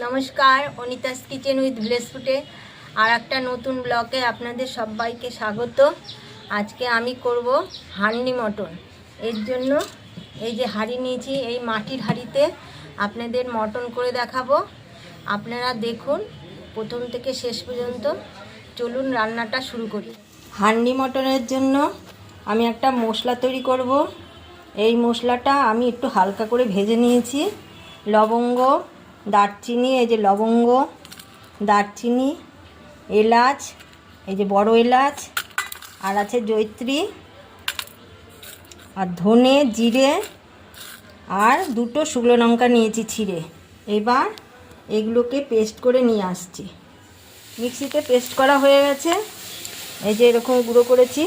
নমস্কার, Anita's kitchen with village ফুডে আর একটা নতুন ব্লগে আপনাদের সবাইকে স্বাগত। আজকে আমি করব হান্ডি মটন। এর জন্য এই যে হাঁড়ি নিয়েছি, এই মাটির হাঁড়িতে আপনাদের মটন করে দেখাবো। আপনারা দেখুন প্রথম থেকে শেষ পর্যন্ত। চলুন রান্নাটা শুরু করি। হান্ডি মটনের জন্য আমি একটা মশলা তৈরি করব। এই মশলাটা আমি একটু হালকা করে ভেজে নিয়েছি। লবঙ্গ, দারচিনি, এই যে লবঙ্গ, দারচিনি, এলাচ, এই যে বড় এলাচ, আর আছে জয়িত্রী, আর ধনে, জিরে, আর দুটো শুকনো লঙ্কা নিয়েছি ছিঁড়ে। এবার এগুলোকে পেস্ট করে নিয়ে আসছি। মিক্সিতে পেস্ট করা হয়ে গেছে, এই যে এরকম গুঁড়ো করেছি।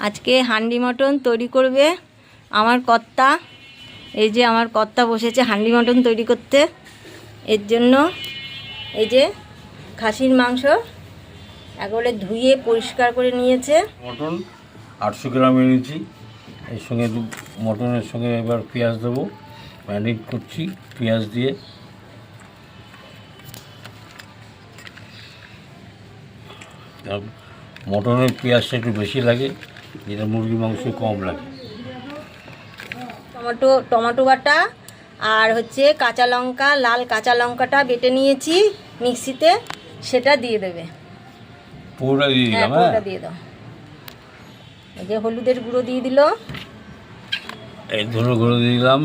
আজকে হান্ডি মটন তৈরি করবে আমার কর্তা। এই যে আমার কর্তা বসেছে হান্ডি মটন তৈরি করতে। এর জন্য এই যে খাসির মাংস একবারে ধুয়ে পরিষ্কার করে নিয়েছে। মটন 800 গ্রাম এনেছি। এর সঙ্গে মটনের সঙ্গে এবার পেঁয়াজ দেবো। ম্যারিনেট করছি পেঁয়াজ দিয়ে। মটনের পেঁয়াজটা একটু বেশি লাগে, যেটা মুরগির মাংস কম লাগে। টমেটো বাটা আর হচ্ছে কাঁচা লঙ্কা, লাল কাঁচা লঙ্কাটা বেটে নিয়েছি মিক্সিতে, সেটা দিয়ে দেবে। পুরোটা দিয়ে দিলাম। পুরোটা দিয়ে দাও। এই যে হলুদের গুঁড়ো দিয়ে দিল, এই ধনে গুঁড়ো দিয়ে দিলাম,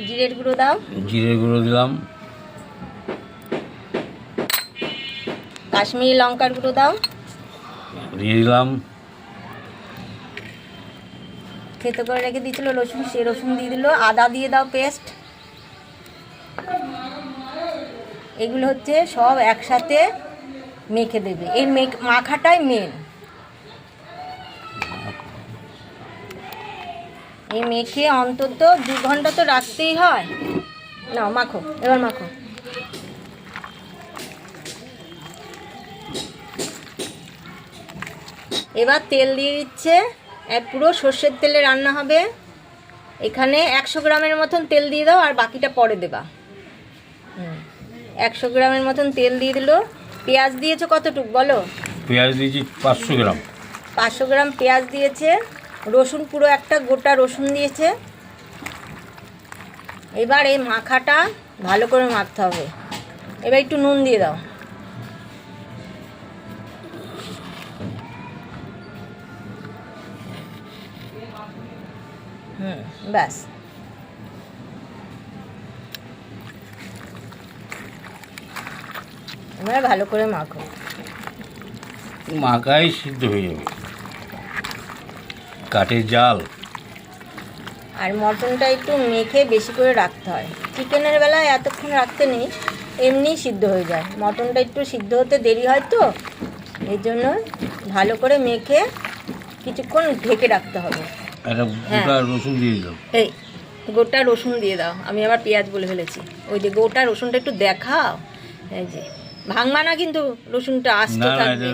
জিরের গুঁড়ো দাও, জিরে গুঁড়ো দিলাম, কাশ্মীরি লঙ্কার গুঁড়ো দাও, দিয়ে দিলাম। খেতে করে রেখে দিয়েছিল রসুন, সে রসুন দিয়ে দিল, আদা দিয়ে দাও পেস্ট। এগুলো হচ্ছে সব একসাথে মেখে দেবে। এই মাখাটাই মেন। এই মেখে অন্তত 2 ঘন্টা তো রাখতেই হয়। নাও মাখো, এবার মাখো। এবার তেল দিয়ে দিচ্ছে, পুরো সর্ষের তেলে রান্না হবে। এখানে 100 গ্রামের মতন তেল দিয়ে দাও, আর বাকিটা পরে দেবা। 100 গ্রামের মতন তেল দিয়ে দিল। পেঁয়াজ দিয়েছো কতটুক বলো? পেঁয়াজ দিয়েছি 500 গ্রাম। 500 গ্রাম পেঁয়াজ দিয়েছে। রসুন পুরো একটা গোটা রসুন দিয়েছে। এবার এই মাখাটা ভালো করে মাখতে হবে। এবার একটু নুন দিয়ে দাও। ব্যাস। এবার ভালো করে মাখো। মাখাই সিদ্ধ হয়ে যাবে। কাঠের জাল। আর মটনটা একটু মেখে বেশি করে রাখতে হয়। চিকেনের বেলায় এতক্ষণ রাখতে নেই, এমনি সিদ্ধ হয়ে যায়। মটনটা একটু সিদ্ধ হতে দেরি হয় তো, এই জন্য ভালো করে মেখে কিছুক্ষণ ঢেকে রাখতে হবে। একটা গোটা রসুন দিয়ে দিলাম। এই গোটা রসুন দিয়ে দাও। আমি আবার পেঁয়াজ বলে ফেলেছি। ওই যে গোটা রসুনটা একটু দেখাও। এই যে ভাঙবা না কিন্তু, রসুনটা আস্ত থাকবে।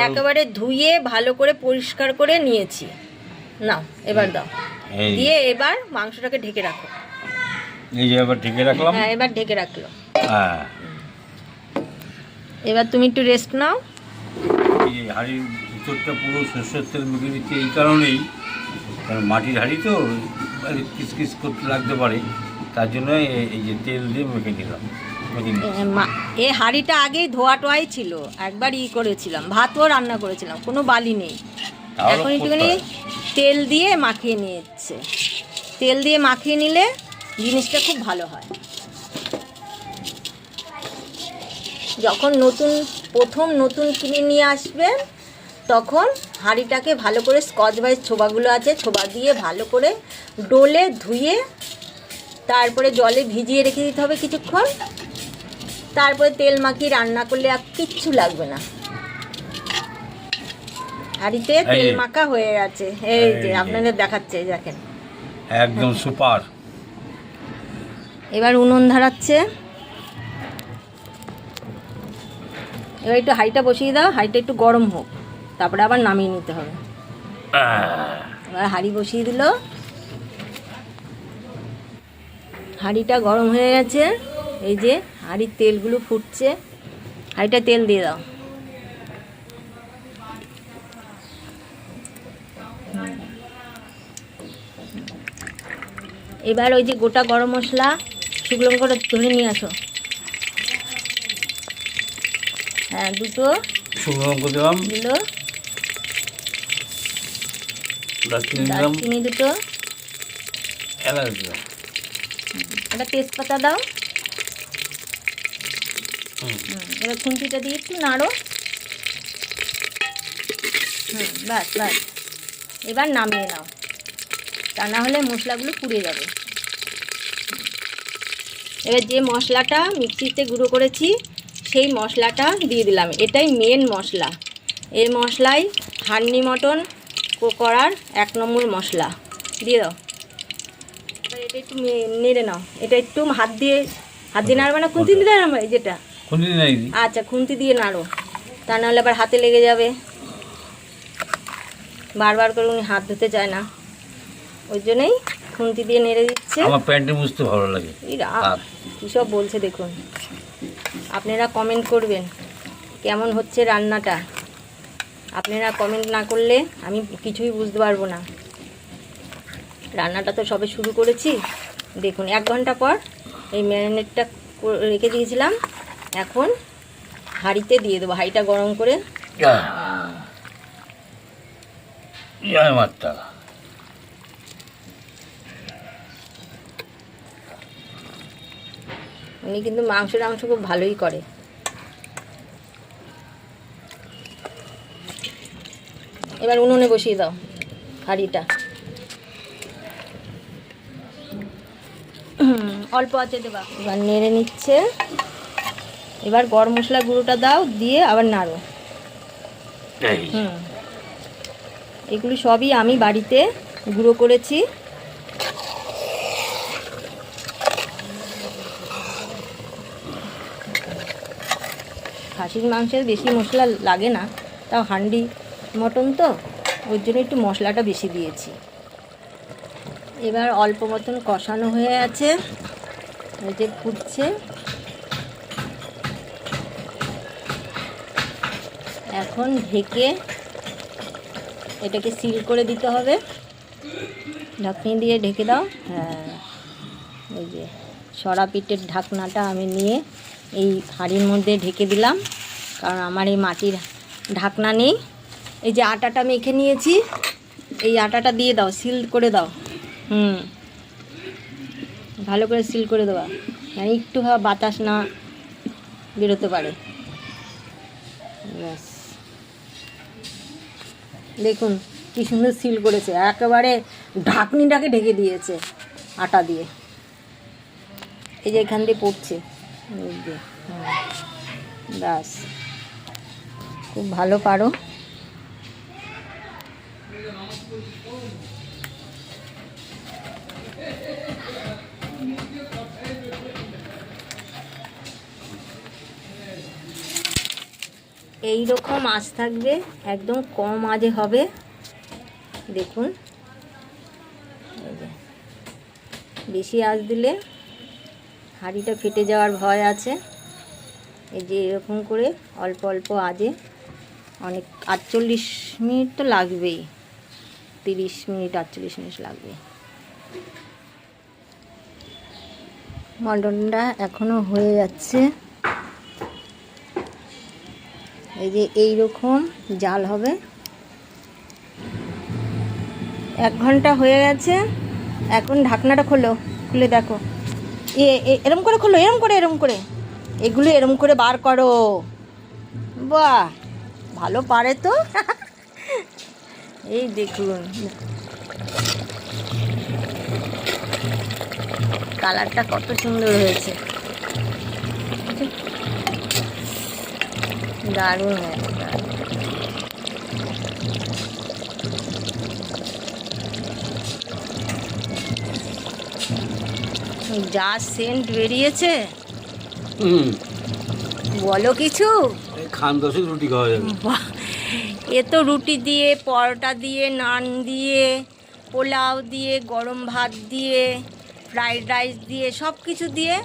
একেবারে ধুয়ে ভালো করে পরিষ্কার করে নিয়েছি। নাও এবার দাও, দিয়ে এবার মাংসটাকে ঢেকে রাখো। এই যে এবার ঢেকে রাখলাম। হ্যাঁ, এবার ঢেকে রাখলো। হ্যাঁ, এবার তুমি একটু রেস্ট নাও। এই হাঁড়ির ভিতরটা পুরো সরষের তেল মেখে দিচ্ছি এই কারণেই, কারণ মাটির হাঁড়ি তো কিসকিস করতে লাগতে পারে, তার জন্য এই যে তেল দিয়ে মেখে নিলাম। এই হাঁড়িটা আগেই ধোয়া টোয়াই ছিল, একবার করেছিলাম, ভাতও রান্না করেছিলাম, কোনো বালি নেই। এখন একটুখানি তেল দিয়ে মাখিয়ে নিচ্ছে। তেল দিয়ে মাখিয়ে নিলে জিনিসটা খুব ভালো হয়। যখন প্রথম নতুন কিনে নিয়ে আসবেন, তখন হাঁড়িটাকে ভালো করে স্কচ ব্রাইট ছোবাগুলো আছে, ছোবা দিয়ে ভালো করে ডোলে ধুয়ে তারপরে জলে ভিজিয়ে রেখে দিতে হবে কিছুক্ষণ। তারপরে তেল মাখিয়ে রান্না করলে আর কিচ্ছু লাগবে না। হাঁড়িতে তেল মাখা হয়ে গেছে। এই যে আপনাদের দেখাচ্ছে, দেখেন একদম সুপার। এবার উনুন ধরাচ্ছে। এবার একটু হাঁড়িটা বসিয়ে দাও, হাঁড়িটা একটু গরম হোক, তারপরে আবার নামিয়ে নিতে হবে। এবার হাঁড়ি বসিয়ে দিল। হাঁড়িটা গরম হয়ে গেছে, এই যে হাঁড়ির তেলগুলো ফুটছে, হাঁড়িটা তেল দিয়ে দাও। এবার ওই যে গোটা গরম মশলা শুকনো করে ধরে নিয়ে আসো। হ্যাঁ, দুটো শুকনো লঙ্কা দিলাম, দিল, দারচিনি দিলাম, দারচিনি দুটো, এলাচ দিলাম, একটা তেজপাতা দাও। এবার খুন্তিটা দিয়ে একটু নাড়ো। বাস বাস, এবার নামিয়ে নাও, তা না হলে মশলাগুলো পুড়ে যাবে। এবার যে মশলাটা মিক্সিতে গুঁড়ো করেছি সেই মশলাটা দিয়ে দিলাম, এটাই মেন মশলা। এই মশলাই হান্ডি মটন করার 1 নম্বর মশলা। দিয়ে দাও। এবার এটা একটু নেড়ে নাও, এটা একটু হাত দিয়ে নাড়বে না, খুন্তি দিয়ে নাড়বে যেটা। খুন্তি দিয়ে নাড়ি দিই। আচ্ছা, খুন্তি দিয়ে নাড়ো, তা নাহলে আবার হাতে লেগে যাবে। বারবার করে উনি হাত ধুতে চায় না, ওই জন্যই খুন্তি দিয়ে নেড়ে দিচ্ছে। আমার প্যান্টে মুছতে ভালো লাগে। কী সব বলছে দেখুন। আপনারা কমেন্ট করবেন কেমন হচ্ছে রান্নাটা। আপনারা কমেন্ট না করলে আমি কিছুই বুঝতে পারবো না। রান্নাটা তো সবে শুরু করেছি। দেখুন 1 ঘন্টা পর এই ম্যারিনেটটা রেখে দিয়েছিলাম, এখন হাঁড়িতে দিয়ে দেবো। হাঁড়িটা গরম করে মাত্রা উনি কিন্তু মাংস খুব ভালোই করে। এবার উনুনে বসিয়ে দাও হাঁড়িটা। অল্প আছে দেবা। এবার নেড়ে নিচ্ছে। এবার গরম মশলা গুঁড়োটা দাও, দিয়ে আবার নাড়ো। এগুলো সবই আমি বাড়িতে গুঁড়ো করেছি। খাসির মাংসের বেশি মশলা লাগে না, তাও হান্ডি মটন তো ওর জন্য একটু মশলাটা বেশি দিয়েছি। এবার অল্প মতন কষানো হয়ে আছে, এই যে ফুটছে। এখন ঢেকে এটাকে সিল করে দিতে হবে। ঢাকনি দিয়ে ঢেকে দাও। হ্যাঁ, এই যে সরা পিঠের ঢাকনাটা আমি নিয়ে এই হাঁড়ির মধ্যে ঢেকে দিলাম, কারণ আমার এই মাটির ঢাকনা নেই। এই যে আটাটা মেখে নিয়েছি, এই আটাটা দিয়ে দাও, সিল করে দাও। ভালো করে সিল করে দেওয়া, মানে একটু বাতাস না বেরোতে পারে। ব্যাস, দেখুন কি সুন্দর সিল করেছে, একেবারে ঢাকনিটাকে ঢেকে দিয়েছে আটা দিয়ে। এই যে এখান দিয়ে পড়ছে, ব্যাস, খুব ভালো পারো। এই রকম আঁচ থাকবে, একদম কম আঁচে হবে। দেখুন, বেশি আঁচ দিলে হাঁড়িটা ফেটে যাওয়ার ভয় আছে। এই যে এরকম করে অল্প অল্প আঁচে, অনেক 48 মিনিট তো লাগবেই, 30 মিনিট 48 মিনিট লাগবে। মটনটা এখনো হয়ে যাচ্ছে। এই যে এই রকম জাল হবে। 1 ঘন্টা হয়ে গেছে। এখন ঢাকনাটা খোলো, খুলে দেখো। এরম করে খোলো, এরম করে এগুলো এরম করে বার করো। বাহ, ভালো পারে তো। এই দেখুন কালারটা কত সুন্দর হয়েছে, দারুণ হয়েছে, দারুণ। যা সেন্ট বেরিয়েছে, বলো কিছু। খান 10 রুটি খাওয়া যাবে। এ তো রুটি দিয়ে, পরোটা দিয়ে, নান দিয়ে, পোলাও দিয়ে, গরম ভাত দিয়ে, ফ্রাইড রাইস দিয়ে সব কিছু দিয়ে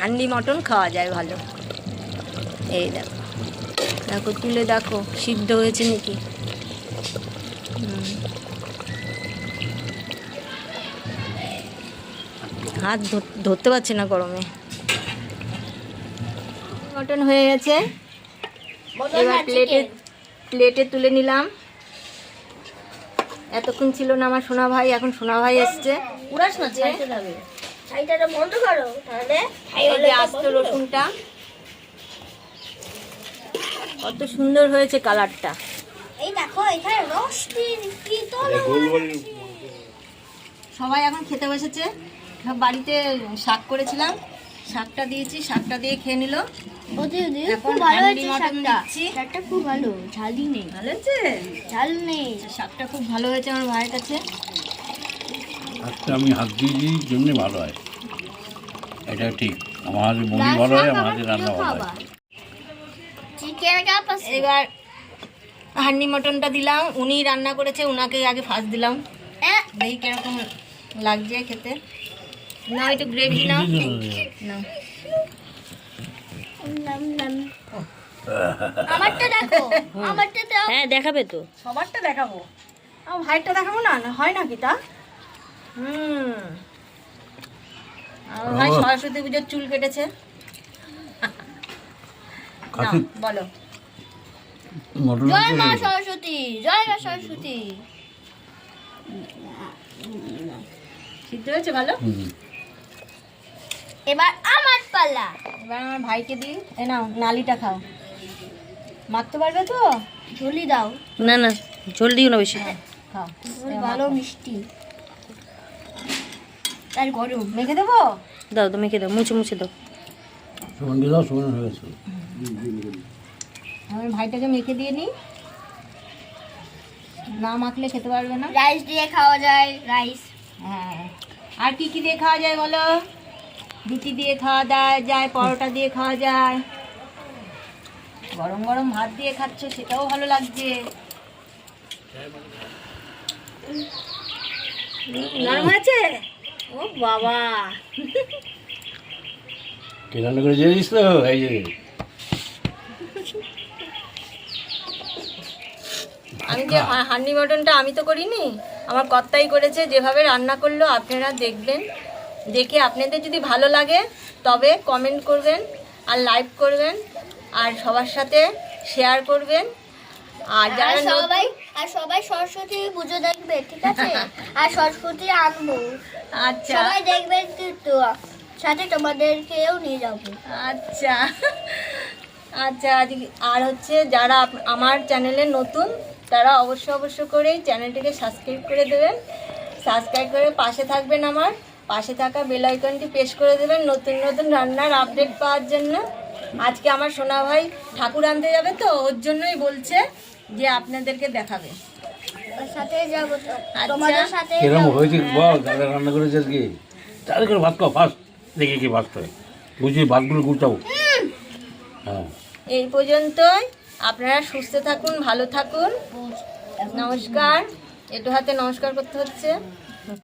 হান্ডি মটন খাওয়া যায় ভালো। এই দেখো, দেখো তুলে দেখো সিদ্ধ হয়েছে নাকি। হাত ধরতে পারছে না গরমে। মটন হয়ে গেছে, এবার প্লেটে তুলে নিলাম। এতক্ষণ ছিল না আমার সোনা ভাই, এখন সোনা ভাই এসছে। উড়াস না, ছাইতে যাবে। ছাইটাটা বন্ধ করো, তাহলে এই যে আস্ত রসুনটা, কত সুন্দর হয়েছে কালারটা। এই দেখো এখানে রস কি তো সবাই এখন খেতে বসেছে। সব বাড়িতে শাক করেছিলাম, শাকটা দিয়েছি, শাকটা দিয়ে খেয়ে নিল। এখন খুব ভালো হান্ডি হয়েছে মটন শাকটা। দিচ্ছি। শাকটা খুব ভালো, ঝালই নেই। ভালো হয়েছে, ঝাল নেই। শাকটা খুব ভালো হয়েছে আমার ভাইয়ের কাছে। আজকে আমি হাত দিয়ে দিই জন্য ভালো হয়, এটা ঠিক। আমার হাতে বড়ি ভালো হয়, আমার হাতে রান্না ভালো হয়। চিকেন কাপ আছে। এবার হান্ডি মটনটা দিলাম, উনি রান্না করেছে, উনাকে আগে ফার্স্ট দিলাম। দেখি কিরকম লাগছে খেতে। না একটু গ্রেভি নাও না। আমারটা দেখো, আমারটা দাও। হ্যাঁ দেখাবে তো, সবারটা দেখাবো। আমার ভাইটা দেখাবো না, না হয় নাকি তা? আমার ভাই সরস্বতী পুজোর চুল কেটেছে। নাও, বলো। মটন জয় মা সরস্বতী, জয় মা সরস্বতী। সিদ্ধ হয়েছে ভালো। এবার আমার পাল্লা। এবার আমার ভাইকে দিই। এ নাও, নালিটা খাও। মারতে পারবে তো? ঝুলি দাও। না না, ঝোল দিও না বেশি। খাও, ভালো মিষ্টি আর গরম। মেখে দেবো? দাও তো, মেখে দাও, মুছে দাও। সুগন্ধি দাও, সুগন্ধি হয়ে গেছে। আমার ভাইটাকে মেখে দিয়ে নিই, না মাখলে খেতে পারবে না। রাইস দিয়ে খাওয়া যায়, রাইস। হ্যাঁ, আর কি কি দিয়ে খাওয়া যায় বলো? রুটি দিয়ে খাওয়া যায়, পরোটা দিয়ে খাওয়া যায়, গরম গরম ভাত দিয়ে খাচ্ছ সেটাও ভালো লাগছে। নরম আছে? ও বাবা, কে রান্না করে দিয়েছিস তো? এই যে আমি যে হান্ডি মটনটা আমি তো করিনি, আমার কর্তাই করেছে। যেভাবে রান্না করলো আপনারা দেখবেন, দেখে আপনাদের যদি ভালো লাগে তবে কমেন্ট করবেন আর লাইক করবেন আর সবার সাথে শেয়ার করবেন। আর যারা সবাই সরস্বতী পুজো দেখবে, ঠিক আছে? আর সরস্বতী আনবো, আচ্ছা সবাই দেখবেন কিন্তু সাথে তোমাদেরকেও নিয়ে যাবো। আচ্ছা আচ্ছা, আর হচ্ছে যারা আমার চ্যানেলে নতুন তারা অবশ্য করে চ্যানেলটিকে সাবস্ক্রাইব করে দেবেন। সাবস্ক্রাইব করে পাশে থাকবেন, আমার পাশে থাকা বেল আইকনটি প্রেস করে দেবেন নতুন নতুন রান্নার আপডেট পাওয়ার জন্য। আজকে আমার সোনা ভাই ঠাকুর আনতে যাবে, তো ওর জন্যই বলছে যে আপনাদেরকে দেখাবে। ওর সাথে যাবো তো, আচ্ছা। তোমাদের সাথে কিরম হয়েছে বল, দাদা রান্না করেছে আজকে। তাহলে করে ভাত খাও ফার্স্ট, দেখি কি ভাত হয়, বুঝি ভাতগুলো গুছাও। হ্যাঁ, এই পর্যন্তই। আপনারা সুস্থ থাকুন, ভালো থাকুন। নমস্কার। একটু হাতে নমস্কার করতে হচ্ছে।